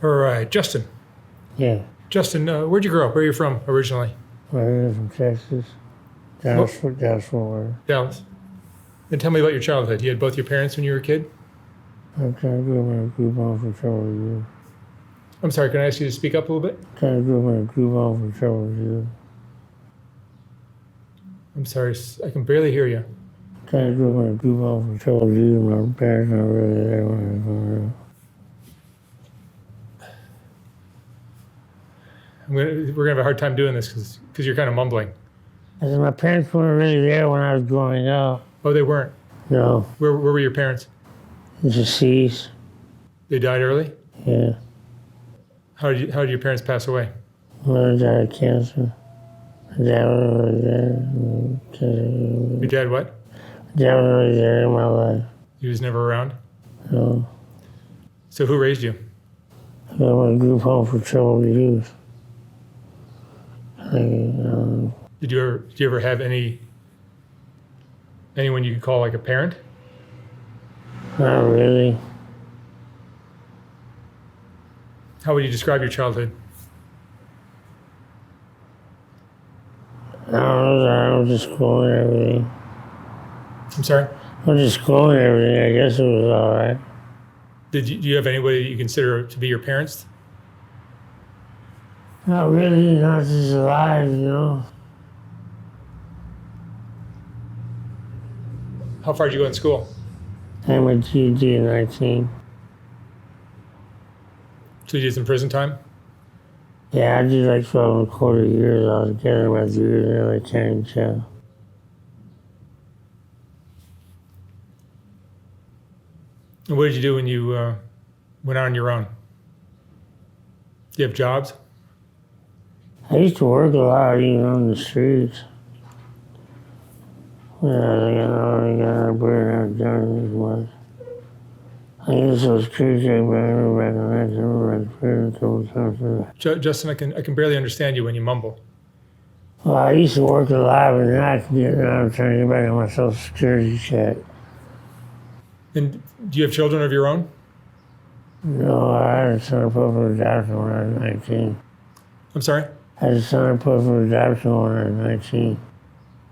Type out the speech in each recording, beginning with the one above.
All right, Justin. Yeah. Justin, where'd you grow up? Where are you from originally? I'm from Texas. Dallas, Florida. Dallas. And tell me about your childhood. You had both your parents when you were a kid? I'm trying to grow up in a group home for several years. I'm sorry, can I ask you to speak up a little bit? Trying to grow up in a group home for several years. I'm sorry, I can barely hear you. Trying to grow up in a group home for several years. My parents aren't really there when I was growing up. We're gonna have a hard time doing this because you're kind of mumbling. I said my parents weren't really there when I was growing up. Oh, they weren't. No. Where were your parents? Deceased. They died early? Yeah. How did your parents pass away? Mother died of cancer. Dad was really there. Your dad what? Dad was really there in my life. He was never around? No. So who raised you? I grew up in a group home for several years. Did you ever have anyone you could call like a parent? Not really. How would you describe your childhood? I was just school and everything. I'm sorry? I was just school and everything. I guess it was all right. Do you have anybody you consider to be your parents? Not really, not just alive, you know. How far did you go in school? I went to GED at 19. So you did some prison time? Yeah, I did like 12 and a quarter years altogether. My 3 years in LA County Jail. And what did you do when you went out on your own? Do you have jobs? I used to work a lot, even on the streets. Yeah, I got burned out done as much. I guess it was crazy, but I remember back on that, I remember back to prison a couple times for that. Justin, I can barely understand you when you mumble. Well, I used to work a lot, but now I'm trying to get back on my Social Security check. And do you have children of your own? No, I had a son put for adoption when I was 19. I'm sorry? I had a son put for adoption when I was 19.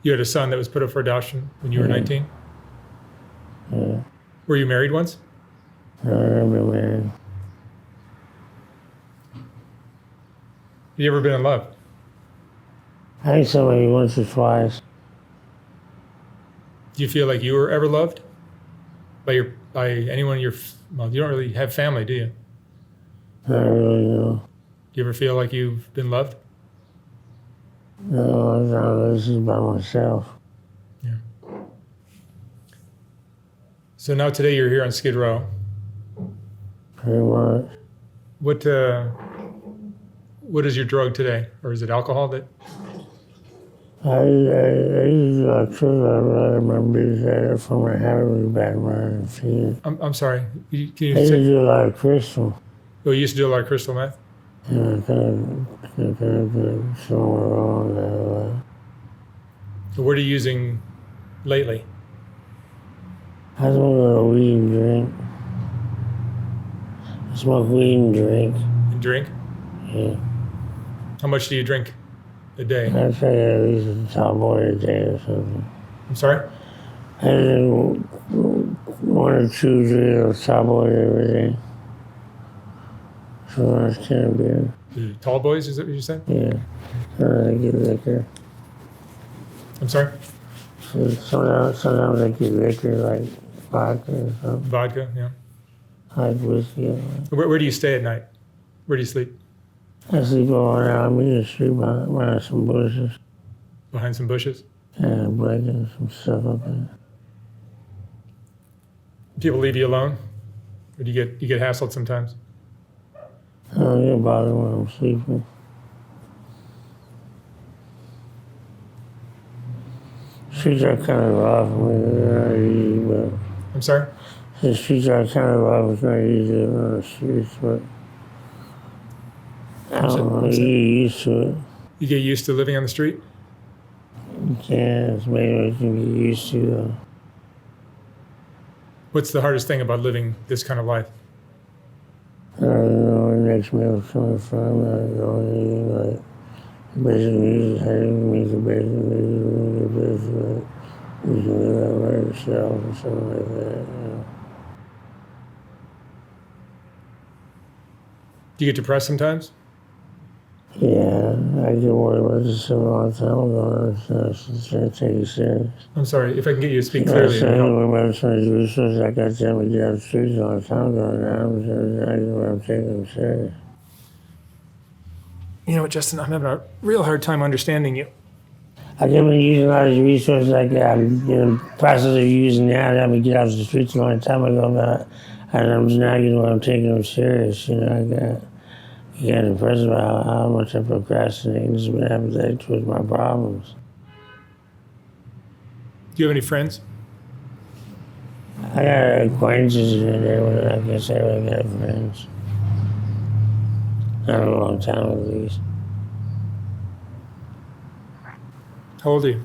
You had a son that was put up for adoption when you were 19? Yeah. Were you married once? No, I've never been married. Have you ever been in love? I think somebody once or twice. Do you feel like you were ever loved by anyone well, you don't really have family, do you? Not really, no. Do you ever feel like you've been loved? No, this is by myself. Yeah. So now today you're here on Skid Row. Pretty much. What is your drug today? Or is it alcohol that? I used to like truth. I remember that from my habit really bad running feet. I'm sorry. Can you I used to say? do a lot of crystal. Oh, you used to do a lot of crystal meth? And I kind of somewhere wrong that. So what are you using lately? I smoke a little weed and drink. I smoke weed and drink. And drink? Yeah. How much do you drink a day? I'd say at least a top boy a day or something. I'm sorry? I did 1 or 2 drinks of top boy every day. So that's kind of good. Tall boys, is that what you said? Yeah. I get liquor. I'm sorry? So sometimes I get liquor like vodka or something. Vodka, yeah. Like whiskey. Where do you stay at night? Where do you sleep? I sleep all around me in the street behind some bushes. Behind some bushes? And a blanket and some stuff up there. People leave you alone? Or do you get hassled sometimes? I don't get bothered when I'm sleeping. Streets are kind of rough. They're not easy, but I'm sorry? the streets are kind of rough. It's not easy on the streets, but I don't know. You get used to it. You get used to living on the street? You can. It's maybe you can get used to, though. What's the hardest thing about living this kind of life? I don't know where the next meal's coming from. I don't know anything like basically just having me to basically you can live out by yourself or something like that. You know? Do you get depressed sometimes? Yeah, I get worried about this a long time ago. I should take it serious. I'm sorry, if I can get you to speak Yeah, clearly. so it'd help. anyway, about some of these resources, I got them to get out the streets a long time ago now. I'm taking them serious. You know what, Justin, I'm having a real hard time understanding you. I've been using a lot of these resources like I'm in the process of using now that we get out the streets a long time ago, and I'm just now getting where I'm taking them serious. You know, I got impressed about how much I procrastinate. This has been happening towards my problems. Do you have any friends? I got acquaintances here and there, but I guess I really got friends. Not a long time at least. How old are you?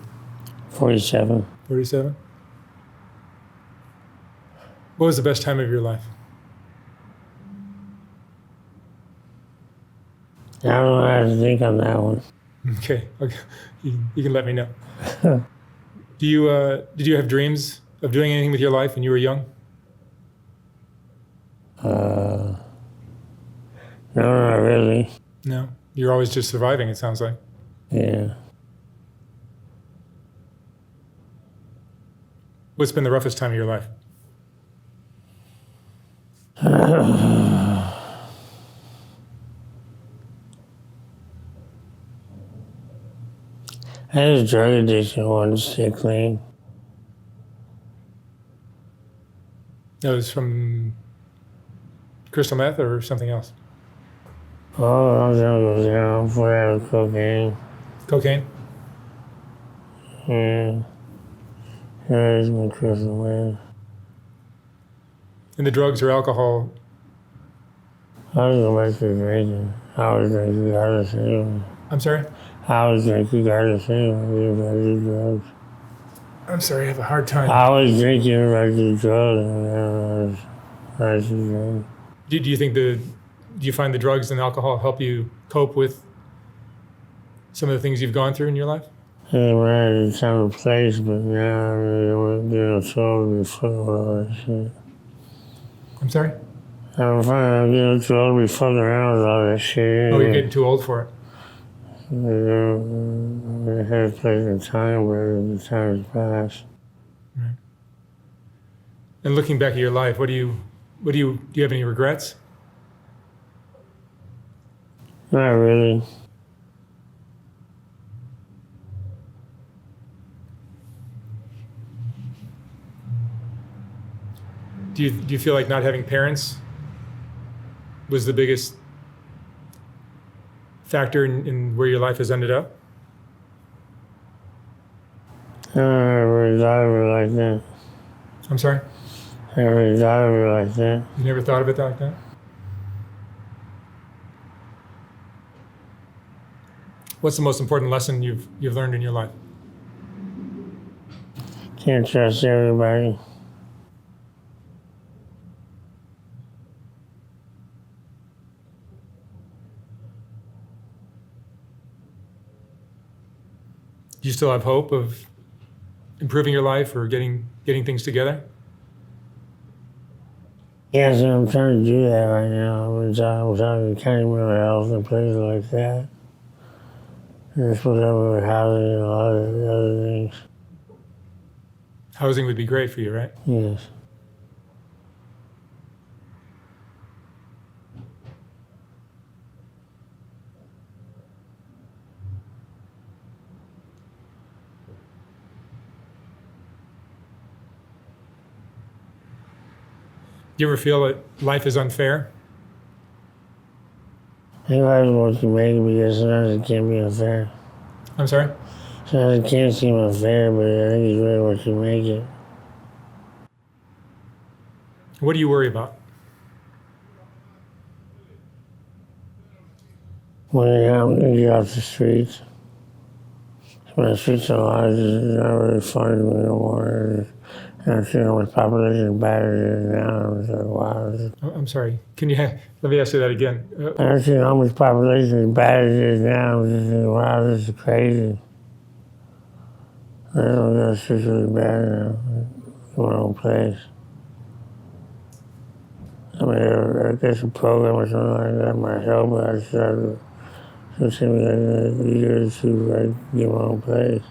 47. 47? What was the best time of your life? I don't know how to think on that one. Okay. You can let me know. Did you have dreams of doing anything with your life when you were young? No, not really. No. You're always just surviving, it sounds like. Yeah. What's been the roughest time of your life? I had a drug addiction once, to stay clean. That was from crystal meth or something else? Oh, I was gonna go down for that cocaine. Cocaine? Yeah. That is my crystal meth. And the drugs or alcohol? I was going back to drinking. I was drinking regardless anyway. I'm sorry? I was drinking regardless anyway. If I do drugs. I'm sorry, I have a hard time. I was drinking if I do drugs, and I was drinking. Do you find the drugs and alcohol help you cope with some of the things you've gone through in your life? Yeah, when I had a time and place, but now I really want to get a soul to be fucking with all that shit. I'm sorry? I'm getting too old to be fucking around with all that shit. Oh, you're getting too old for it. I had a place in time where the time has passed. Right. And looking back at your life, do you have any regrets? Not really. Do you feel like not having parents was the biggest factor in where your life has ended up? I never thought of it like that. I'm sorry? I never thought of it like that. You never thought of it like that? What's the most important lesson you've learned in your life? Can't trust everybody. Do you still have hope of improving your life or getting things together? Yes, I'm trying to do that right now. I'm talking to county mental health and places like that. And it's put up with housing and a lot of the other things. Housing would be great for you, right? Yes. Do you ever feel that life is unfair? I think I was what you make it because sometimes it can be unfair. I'm sorry? Sometimes it can seem unfair, but I think it's really what you make it. What do you worry about? When I'm going to get off the streets. When the streets are large, it's not really fun to me no more. And I'm seeing how much population is bad it is now. I'm just like, wow. I'm sorry. Can you let me ask you that again? I'm seeing how much population is bad it is now. I'm just thinking, wow, this is crazy. I don't know, it's just really bad now. In my own place. I mean, I guess a program or something like that might help, but I just have to, it seems like a year or two, like, get my own place.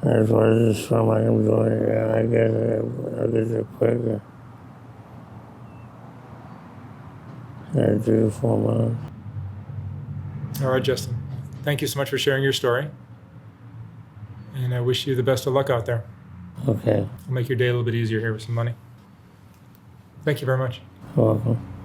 As far as this from, like I'm doing it, I guess it quicker. 3 or 4 months. All right, Justin. Thank you so much for sharing your story. And I wish you the best of luck out there. Okay, It'll make your day a little bit easier here with some money. Thank you very much. you're welcome.